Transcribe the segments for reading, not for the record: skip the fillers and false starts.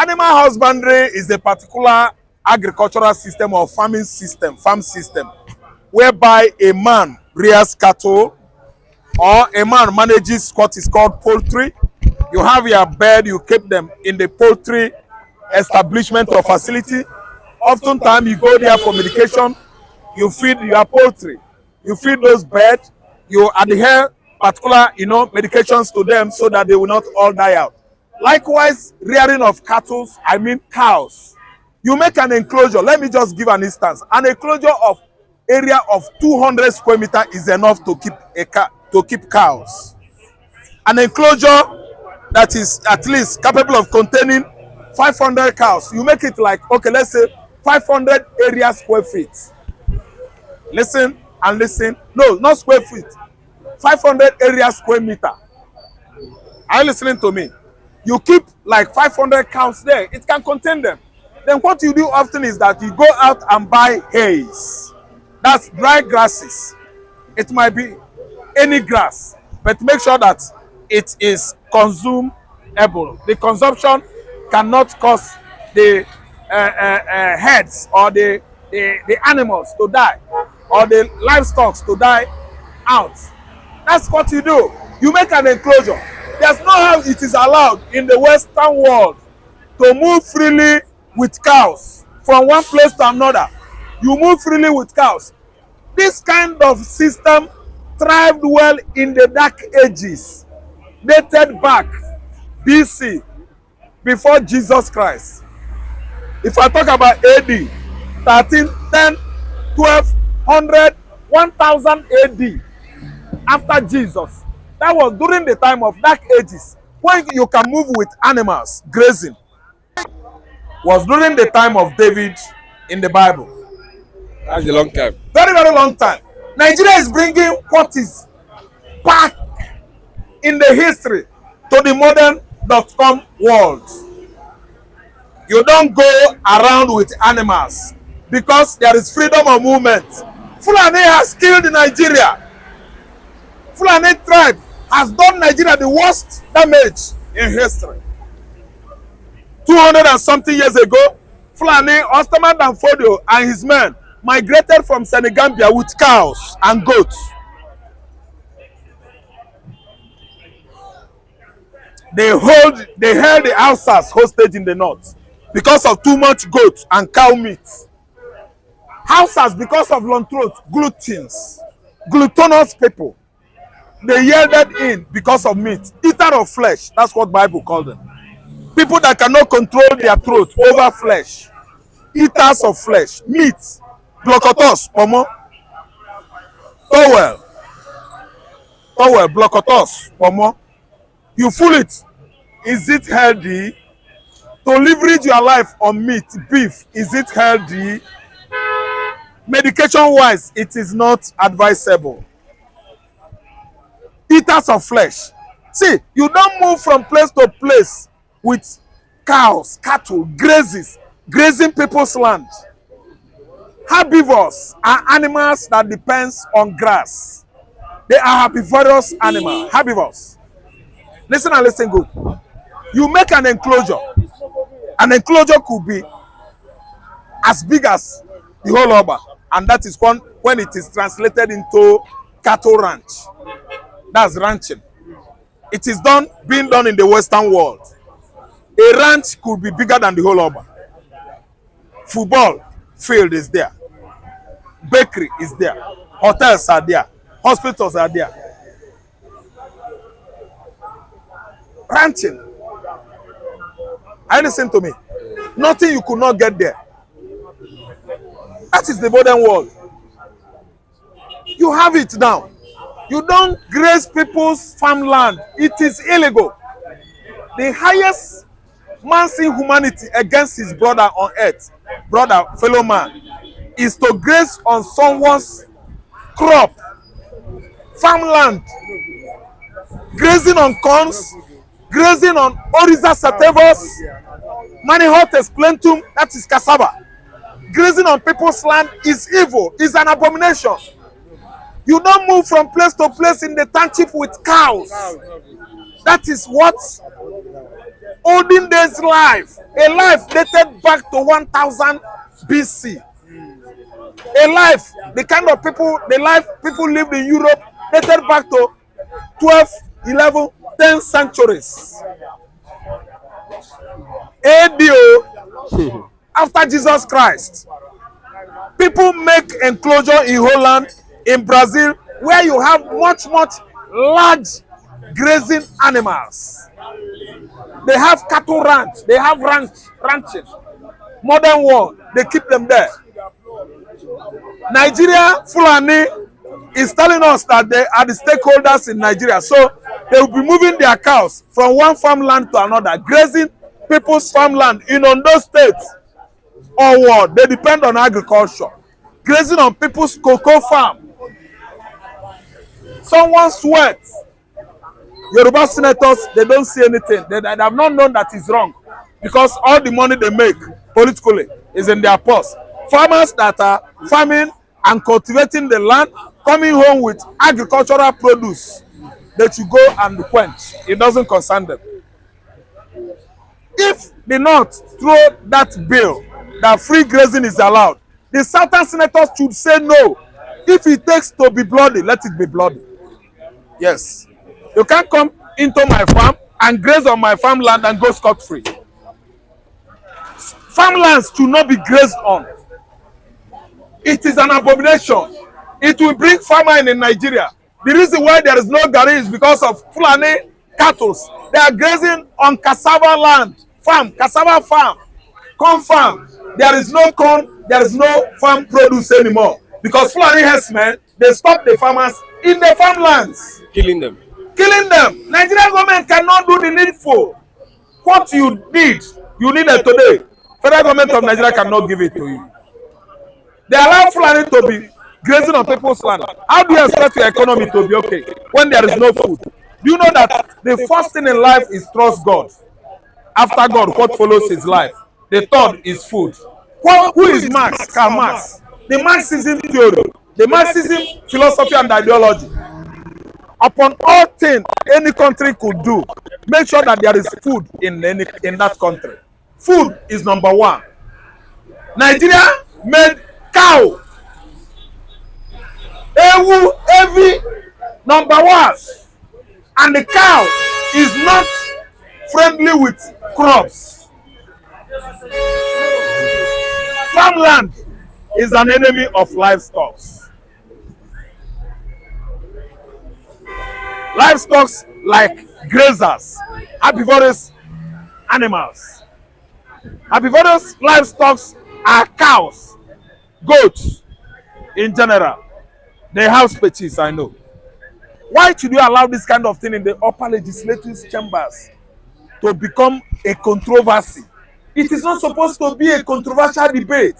Animal husbandry is a particular agricultural system or farm system, whereby a man rears cattle or a man manages what is called poultry. You have your bird, you keep them in the poultry establishment or facility. Oftentimes you go there for medication, you feed your poultry, you feed those birds, you adhere particular medications to them so that they will not all die out. Likewise, rearing of cattle, I mean cows. You make an enclosure. Let me just give an instance. An enclosure of area of 200 square meter is enough to keep cows. An enclosure that is at least capable of containing 500 cows. You make it like, okay, let's say 500 area square feet. Listen and listen. No, not square feet. 500 area square meter. Are you listening to me? You keep like 500 cows there. It can contain them. Then what you do often is that you go out and buy hays. That's dry grasses. It might be any grass, but make sure that it is consumable. The consumption cannot cause the heads or the animals to die or the livestock to die out. That's what you do. You make an enclosure. There's no how it is allowed in the Western world to move freely with cows from one place to another. You move freely with cows. This kind of system thrived well in the Dark Ages, dated back BC, before Jesus Christ. If I talk about AD, 13, 10, 12, 100, 1000 AD, after Jesus, that was during the time of Dark Ages, when you can move with animals, grazing. Was during the time of David in the Bible. That's a long time. Very, very long time. Nigeria is bringing what is back in the history to the modern.com world. You don't go around with animals because there is freedom of movement. Fulani has killed Nigeria. Fulani tribe has done Nigeria the worst damage in history. 200 and something years ago, Fulani, Osterman Danfodio and his men migrated from Senegambia with cows and goats. They held the Hausas hostage in the north because of too much goat and cow meat. Hausas, because of long throat, gluttonous people. They yielded in because of meat. Eater of flesh, that's what Bible called them. People that cannot control their throat over flesh. Eaters of flesh, meat, blocotos, pomo, towel, blocotos, pomo. You fool it. Is it healthy? To leverage your life on meat, beef, is it healthy? Medication-wise, it is not advisable. Eaters of flesh. See, you don't move from place to place with cows, cattle, grazing people's land. Herbivores are animals that depends on grass. They are herbivorous animals. Herbivores. Listen and listen good. You make an enclosure. An enclosure could be as big as the whole Oba, and that is when it is translated into cattle ranch. That's ranching. It is being done in the Western world. A ranch could be bigger than the whole Oba. Football field is there. Bakery is there. Hotels are there. Hospitals are there. Ranching. Are you listening to me? Nothing you could not get there. That is the modern world. You have it now. You don't graze people's farmland. It is illegal. The highest man's inhumanity against his brother on earth, fellow man, is to graze on someone's crop, farmland, grazing on corns, grazing on Oryza sativus, Manihot plentum, that is cassava. Grazing on people's land is evil, is an abomination. You don't move from place to place in the township with cows. That is what olden days life, a life dated back to 1000 BC. A life, the kind of people, the life people lived in Europe dated back to 12, 11, 10 centuries. AD, after Jesus Christ. People make enclosure in Holland, in Brazil, where you have much large grazing animals. They have cattle ranch, they have ranching. Modern world, they keep them there. Nigeria, Fulani is telling us that they are the stakeholders in Nigeria. So they will be moving their cows from one farmland to another, grazing people's farmland in Ondo State or what? They depend on agriculture. Grazing on people's cocoa farm. Someone sweats. Yoruba senators, they don't see anything. They have not known that it's wrong because all the money they make politically is in their purse. Farmers that are farming and cultivating the land, coming home with agricultural produce, they should go and quench. It doesn't concern them. If the North throw that bill that free grazing is allowed, the Southern senators should say no. If it takes to be bloody, let it be bloody. Yes. You can't come into my farm and graze on my farmland and go scot-free. Farmlands should not be grazed on. It is an abomination. It will bring famine in Nigeria. The reason why there is no garri is because of Fulani cattle. They are grazing on cassava land, cassava farm, corn farm. There is no corn, there is no farm produce anymore. Because Fulani herdsmen, they stop the farmers in the farmlands. Killing them. Nigerian government cannot do the needful. What you need it today. Federal government of Nigeria cannot give it to you. They allow Fulani to be grazing on people's land. How do you expect your economy to be okay when there is no food? Do you know that the first thing in life is trust God? After God, what follows his life? The third is food. Who is Marx? Karl Marx. The Marxism theory, the Marxism philosophy and ideology. Upon all things any country could do, make sure that there is food in that country. Food is number one. Nigeria made cow. Every number one. And the cow is not friendly with crops. Farmland is an enemy of livestock. Livestock like grazers, herbivorous animals. Herbivorous livestock are cows, goats in general. They have species, I know. Why should you allow this kind of thing in the upper legislative chambers to become a controversy? It is not supposed to be a controversial debate.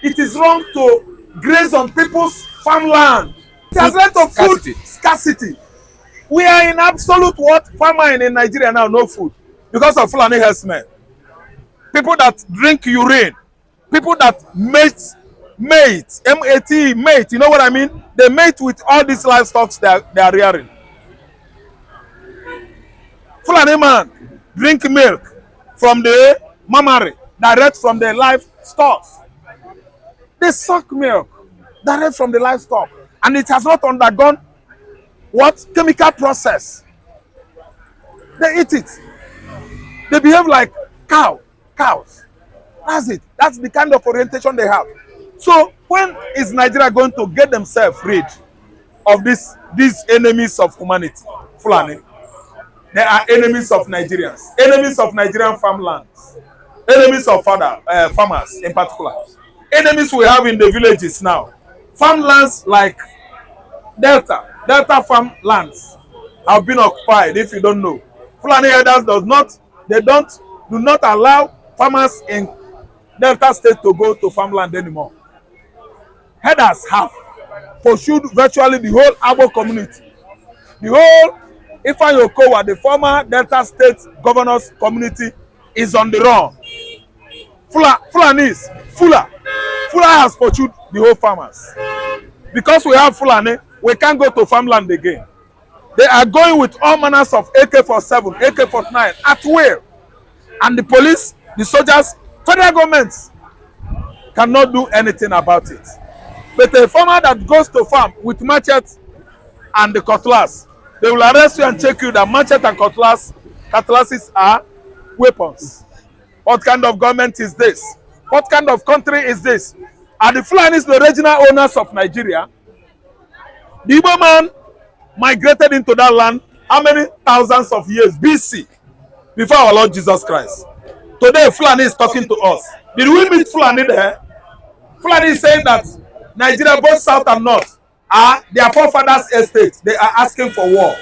It is wrong to graze on people's farmland. It has led to food scarcity. We are in absolute famine in Nigeria now, no food. Because of Fulani herdsmen. People that drink urine. People that mate, M-A-T, mate, you know what I mean? They mate with all these livestock they are rearing. Fulani man drink milk from the mammary, direct from the livestock. They suck milk direct from the livestock. And it has not undergone chemical process. They eat it. They behave like cows. That's it. That's the kind of orientation they have. So when is Nigeria going to get themselves rid of these enemies of humanity? Fulani. They are enemies of Nigerians, enemies of Nigerian farmlands, enemies of farmers in particular. Enemies we have in the villages now. Farmlands like Delta farmlands have been occupied, if you don't know. Fulani herders do not allow farmers in Delta State to go to farmland anymore. Herders have pursued virtually the whole Abo community. The whole Ifeanyi Okowa, the former Delta State governor's community, is on the run. Fula has pursued the whole farmers. Because we have Fulani, we can't go to farmland again. They are going with all manners of AK-47, AK-49 at will. And the police, the soldiers, federal government cannot do anything about it. But a farmer that goes to farm with machete and the cutlass, they will arrest you and check you that machete and cutlasses are weapons. What kind of government is this? What kind of country is this? Are the Fulanis the original owners of Nigeria? The Igbo man migrated into that land how many thousands of years BC before our Lord Jesus Christ? Today Fulani is talking to us. Did we meet Fulani there? Fulani is saying that Nigeria, both south and north, are their forefathers' estates. They are asking for war.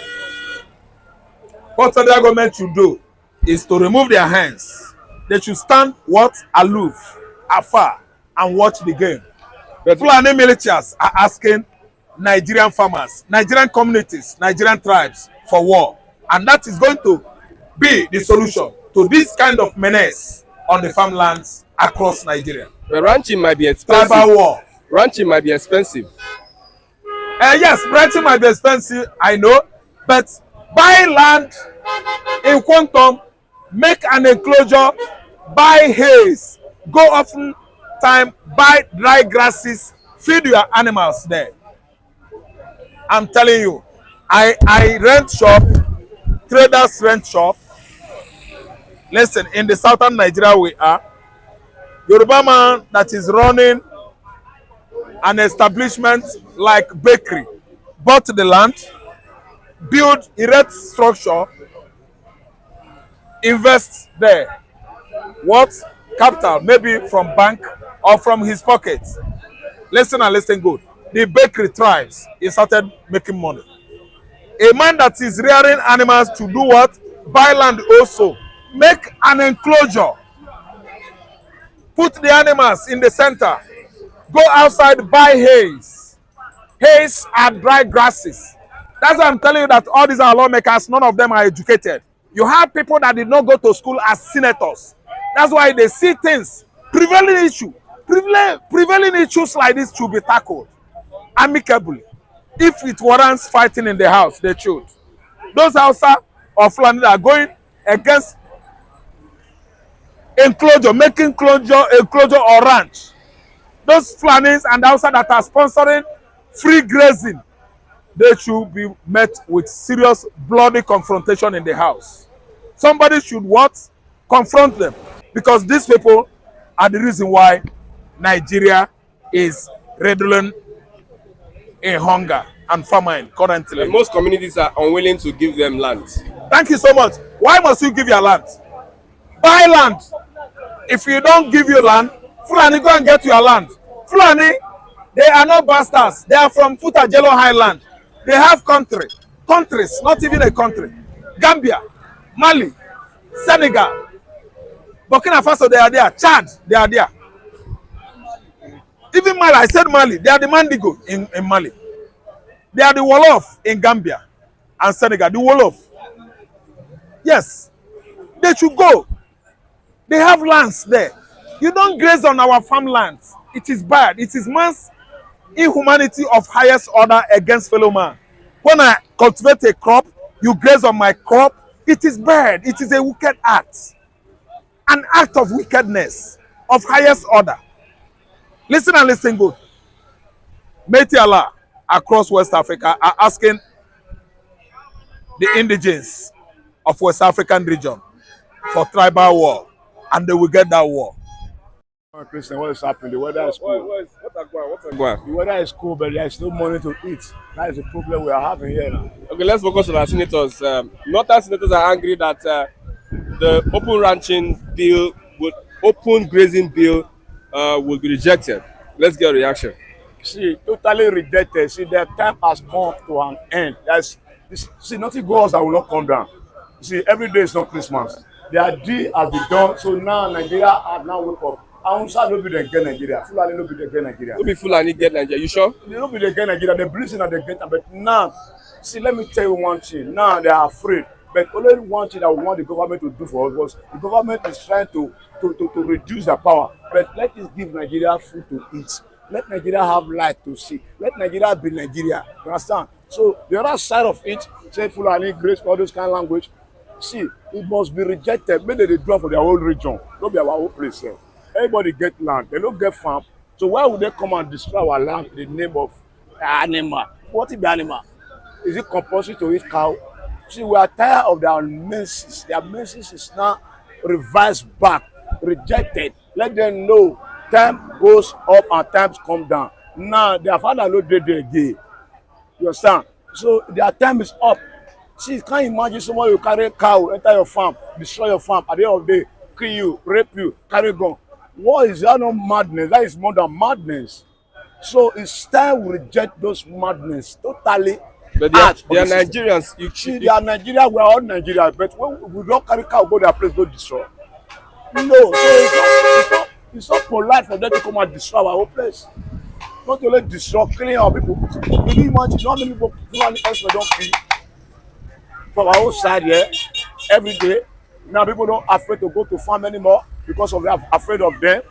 What federal government should do is to remove their hands. They should stand what? Aloof, afar, and watch the game. But Fulani militias are asking Nigerian farmers, Nigerian communities, Nigerian tribes for war. And that is going to be the solution to this kind of menace on the farmlands across Nigeria. But ranching might be expensive. Tribal war. Ranching might be expensive. Yes, ranching might be expensive, I know. But buy land in quantum, make an enclosure, buy hays, go often time, buy dry grasses, feed your animals there. I'm telling you, I rent shop, traders rent shop. Listen, in the southern Nigeria we are, Yoruba man that is running an establishment like bakery, bought the land, build, erect structure, invest there. What? Capital, maybe from bank or from his pocket. Listen and listen good. The bakery thrives. He started making money. A man that is rearing animals to do what? Buy land also. Make an enclosure. Put the animals in the center. Go outside, buy hays. Hays are dry grasses. That's why I'm telling you that all these are lawmakers, none of them are educated. You have people that did not go to school as senators. That's why they see things. Prevailing issues like this should be tackled amicably. If it warrants fighting in the house, they should. Those Hausa or Fulani that are going against enclosure, making enclosure or ranch. Those Fulanis and Hausa that are sponsoring free grazing, they should be met with serious bloody confrontation in the house. Somebody should what? Confront them. Because these people are the reason why Nigeria is riddling in hunger and famine currently. And most communities are unwilling to give them land. Thank you so much. Why must you give your land? Buy land. If you don't give your land, Fulani go and get your land. Fulani, they are not bastards. They are from Futajelo Highland. They have countries, not even a country. Gambia, Mali, Senegal, Burkina Faso, they are there. Chad, they are there. Even Mali, I said Mali, they are the Mandigo in Mali. They are the Wolof in Gambia and Senegal, the Wolof. Yes, they should go. They have lands there. You don't graze on our farmlands. It is bad. It is man's inhumanity of highest order against fellow man. When I cultivate a crop, you graze on my crop. It is bad. It is a wicked act. An act of wickedness of highest order. Listen and listen good. Mighty Allah across West Africa are asking the indigenes of West African region for tribal war, and they will get that war. Christian, what is happening? The weather is cool. The weather is cool, but there is no money to eat. That is the problem we are having here now. Okay, let's focus on our senators. Northern senators are angry that the open ranching bill, open grazing bill, will be rejected. Let's get a reaction. See, totally rejected. See, their time has come to an end. See, nothing goes that will not come down. See, every day is not Christmas. Their deal has been done, so now Nigeria have now woke up. Hausa no be dem get Nigeria. Fulani no be dem get Nigeria. No be Fulani get Nigeria. You sure? They no be dem get Nigeria. They breathing and they get them. But now, see, let me tell you one thing. Now they are afraid. But only one thing that we want the government to do for us was the government is trying to reduce their power. But let us give Nigeria food to eat. Let Nigeria have light to see. Let Nigeria be Nigeria. You understand? So the other side of it, say Fulani, grace, all those kind of language, See, it must be rejected. Maybe they do it for their own region, not be our own place. Everybody get land, they don't get farm. So why would they come and destroy our land in the name of animal? What is the animal? Is it compulsory to eat cow? See, we are tired of their menses. Their menses is now revised back, rejected. Let them know time goes up and times come down. Now their father no dey there again. You understand? So their time is up. See, can't imagine someone you carry cow, enter your farm, destroy your farm, at the end of the day, kill you, rape you, carry gun. What is that? Not madness? That is more than madness. So it's time we reject those madness totally. But they are Nigerians. See, they are Nigeria, we are all Nigeria, but when we don't carry cow, go their place, go destroy. No, so it's not polite for them to come and destroy our whole place. Not only destroy, killing our people. Can you imagine how many people else we don't kill from our own side here every day? Now people don't afraid to go to farm anymore because of they are afraid of them.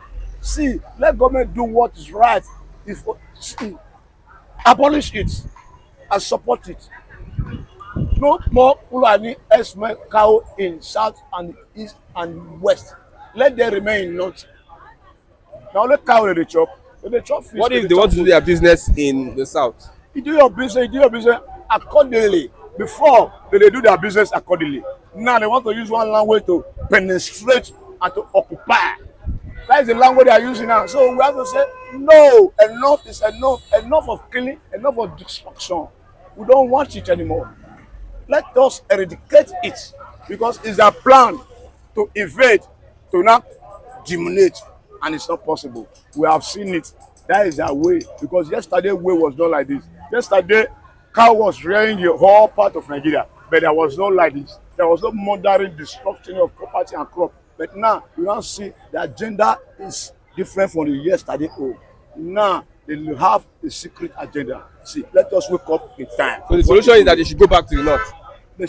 See, let government do what is right. If see, abolish it and support it. No more Fulani herdsmen cow in south and east and west. Let them remain in north. Now only cow they chop. They chop fish. What if they want to do their business in the south? You do your business accordingly. Before they do their business accordingly. Now they want to use one language to penetrate and to occupy. That is the language they are using now. So we have to say, no, enough is enough. Enough of killing, enough of destruction. We don't want it anymore. Let us eradicate it because it's a plan to invade, to not dominate, and it's not possible. We have seen it. That is our way because yesterday way was not like this. Yesterday, cow was rearing the whole part of Nigeria, but there was no like this. There was no murdering, destruction of property and crop. But now you now see the agenda is different from the yesterday old. Now they have a secret agenda. See, let us wake up in time. So the solution is that they should go back to the north. They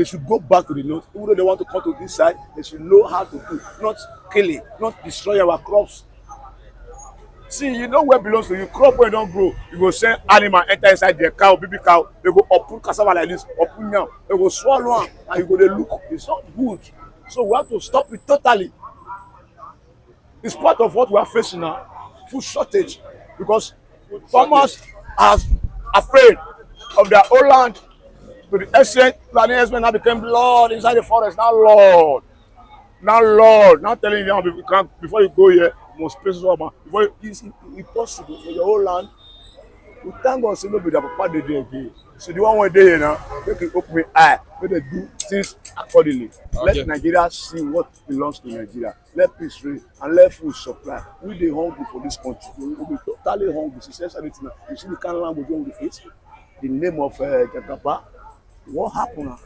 should go back to the north. Even though they want to come to this side, they should know how to do, not killing, not destroy our crops. See, you know where belongs to you. Crop where don't grow, you go send animal enter inside their cow, baby cow. They go uproot cassava like this, uproot yam. They go swallow am, and you go dey look. It's not good. So we have to stop it totally. It's part of what we are facing now, food shortage, because farmers are afraid of their own land. To the extent planning herdsmen now became Lord inside the forest. Now Lord, now telling you you can't, before you go here, you must pay someone. Before you, it's impossible for your whole land. We thank God say no be their papa dey there again. So the one wey dey here now, make it open eye, make they do things accordingly. Okay. Let Nigeria see what belongs to Nigeria. Let peace reign and let food supply. We dey hungry for this country. We will be totally hungry. See anything now. You see the kind of language wey we face. The name of Jagaba. What happened now?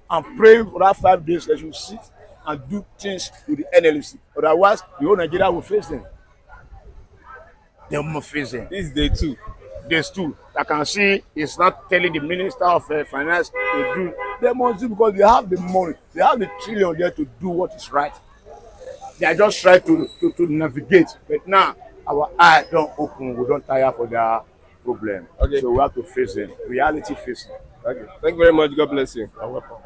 And pray for that 5 days that you sit and do things with the NLC. Otherwise, the whole Nigeria will face them. They will face them. This is day 2. Days 2. I can see it's not telling the Minister of Finance to do. They must do because they have the money. They have the trillion there to do what is right. They are just trying to navigate. But now, our eye don't open. We don't tire for their problem. Okay. So we have to face them. Reality facing. Okay. Thank you very much. God bless you. You're welcome.